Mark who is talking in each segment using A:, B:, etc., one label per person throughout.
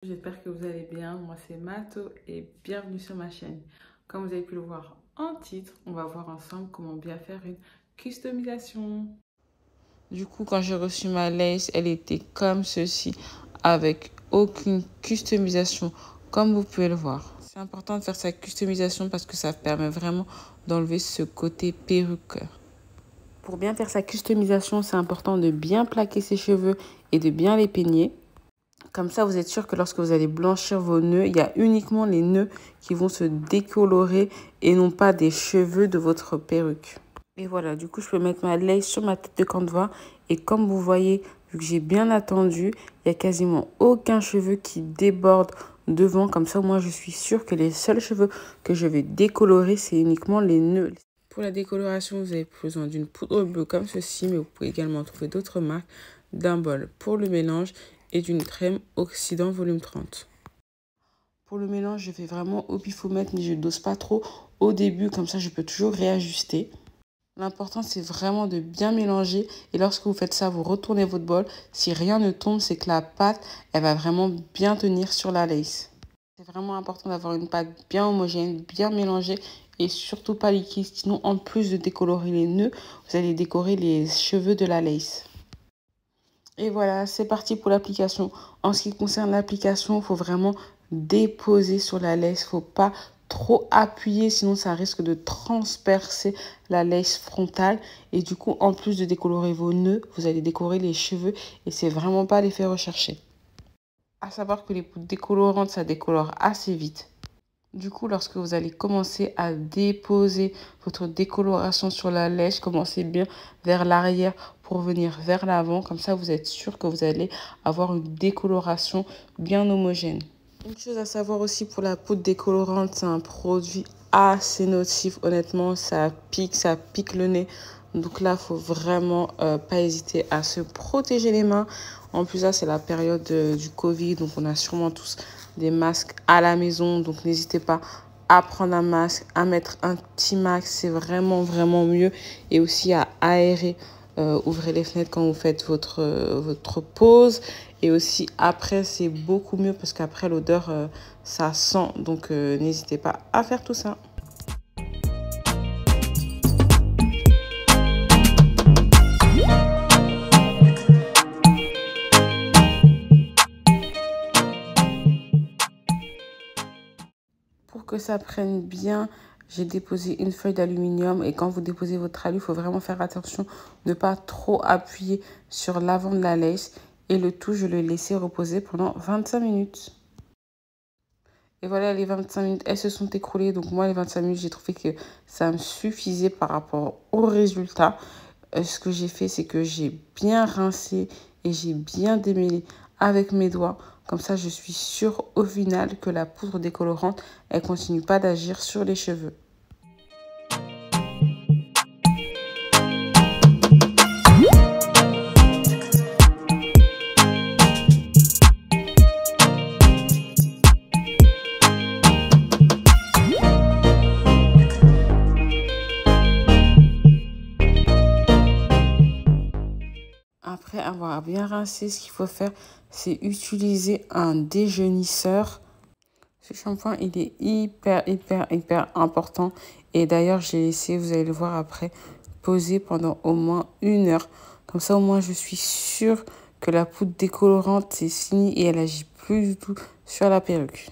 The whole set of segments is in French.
A: J'espère que vous allez bien. Moi c'est Mato et bienvenue sur ma chaîne. Comme vous avez pu le voir en titre, on va voir ensemble comment bien faire une customisation. Du coup, quand j'ai reçu ma lace, elle était comme ceci, avec aucune customisation, comme vous pouvez le voir. C'est important de faire sa customisation parce que ça permet vraiment d'enlever ce côté perruque. Pour bien faire sa customisation, c'est important de bien plaquer ses cheveux et de bien les peigner. Comme ça, vous êtes sûr que lorsque vous allez blanchir vos nœuds, il y a uniquement les nœuds qui vont se décolorer et non pas des cheveux de votre perruque. Et voilà, du coup, je peux mettre ma lace sur ma tête de canevas. Et comme vous voyez, vu que j'ai bien attendu, il n'y a quasiment aucun cheveu qui déborde devant. Comme ça, moi, je suis sûre que les seuls cheveux que je vais décolorer, c'est uniquement les nœuds. Pour la décoloration, vous avez besoin d'une poudre bleue comme ceci, mais vous pouvez également trouver d'autres marques, d'un bol pour le mélange et d'une crème oxydant volume 30. Pour le mélange, je fais vraiment au pifomètre, mais je ne dose pas trop au début, comme ça je peux toujours réajuster. L'important, c'est vraiment de bien mélanger et lorsque vous faites ça, vous retournez votre bol. Si rien ne tombe, c'est que la pâte, elle va vraiment bien tenir sur la lace. C'est vraiment important d'avoir une pâte bien homogène, bien mélangée et surtout pas liquide. Sinon, en plus de décolorer les nœuds, vous allez décorer les cheveux de la lace. Et voilà, c'est parti pour l'application. En ce qui concerne l'application, il faut vraiment déposer sur la lace. Il ne faut pas trop appuyer, sinon ça risque de transpercer la lace frontale. Et du coup, en plus de décolorer vos nœuds, vous allez décorer les cheveux et c'est vraiment pas l'effet recherché. À savoir que les poudres décolorantes, ça décolore assez vite. Du coup, lorsque vous allez commencer à déposer votre décoloration sur la lace, commencez bien vers l'arrière pour venir vers l'avant. Comme ça, vous êtes sûr que vous allez avoir une décoloration bien homogène. Une chose à savoir aussi pour la poudre décolorante, c'est un produit assez nocif. Honnêtement, ça pique le nez. Donc là, il faut vraiment pas hésiter à se protéger les mains. En plus, là, c'est la période du Covid, donc on a sûrement tous des masques à la maison. Donc n'hésitez pas à prendre un masque, à mettre un petit masque, c'est vraiment mieux. Et aussi à aérer, ouvrez les fenêtres quand vous faites votre pause. Et aussi après, c'est beaucoup mieux parce qu'après l'odeur, ça sent. Donc n'hésitez pas à faire tout ça. Pour que ça prenne bien, j'ai déposé une feuille d'aluminium et quand vous déposez votre alu, il faut vraiment faire attention de ne pas trop appuyer sur l'avant de la lace. Et le tout, je le laissais reposer pendant 25 minutes. Et voilà, les 25 minutes, elles se sont écroulées. Donc moi, les 25 minutes, j'ai trouvé que ça me suffisait par rapport au résultat. Ce que j'ai fait, c'est que j'ai bien rincé et j'ai bien démêlé avec mes doigts. Comme ça, je suis sûre au final que la poudre décolorante, elle continue pas d'agir sur les cheveux. Après avoir bien rincé, ce qu'il faut faire, c'est utiliser un déjaunisseur. Ce shampoing, il est hyper important. Et d'ailleurs, j'ai laissé, vous allez le voir après, poser pendant au moins 1 heure. Comme ça, au moins, je suis sûre que la poudre décolorante, c'est fini et elle agit plus du tout sur la perruque.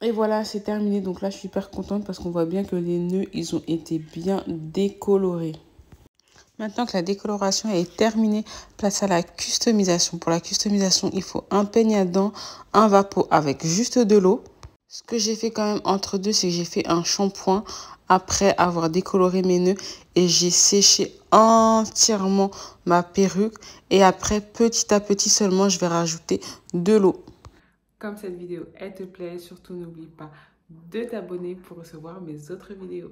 A: Et voilà, c'est terminé. Donc là, je suis hyper contente parce qu'on voit bien que les nœuds, ils ont été bien décolorés. Maintenant que la décoloration est terminée, place à la customisation. Pour la customisation, il faut un peigne à dents, un vapeau avec juste de l'eau. Ce que j'ai fait quand même entre deux, c'est que j'ai fait un shampoing après avoir décoloré mes nœuds et j'ai séché entièrement ma perruque. Et après, petit à petit seulement, je vais rajouter de l'eau. Comme cette vidéo, elle te plaît, surtout n'oublie pas de t'abonner pour recevoir mes autres vidéos.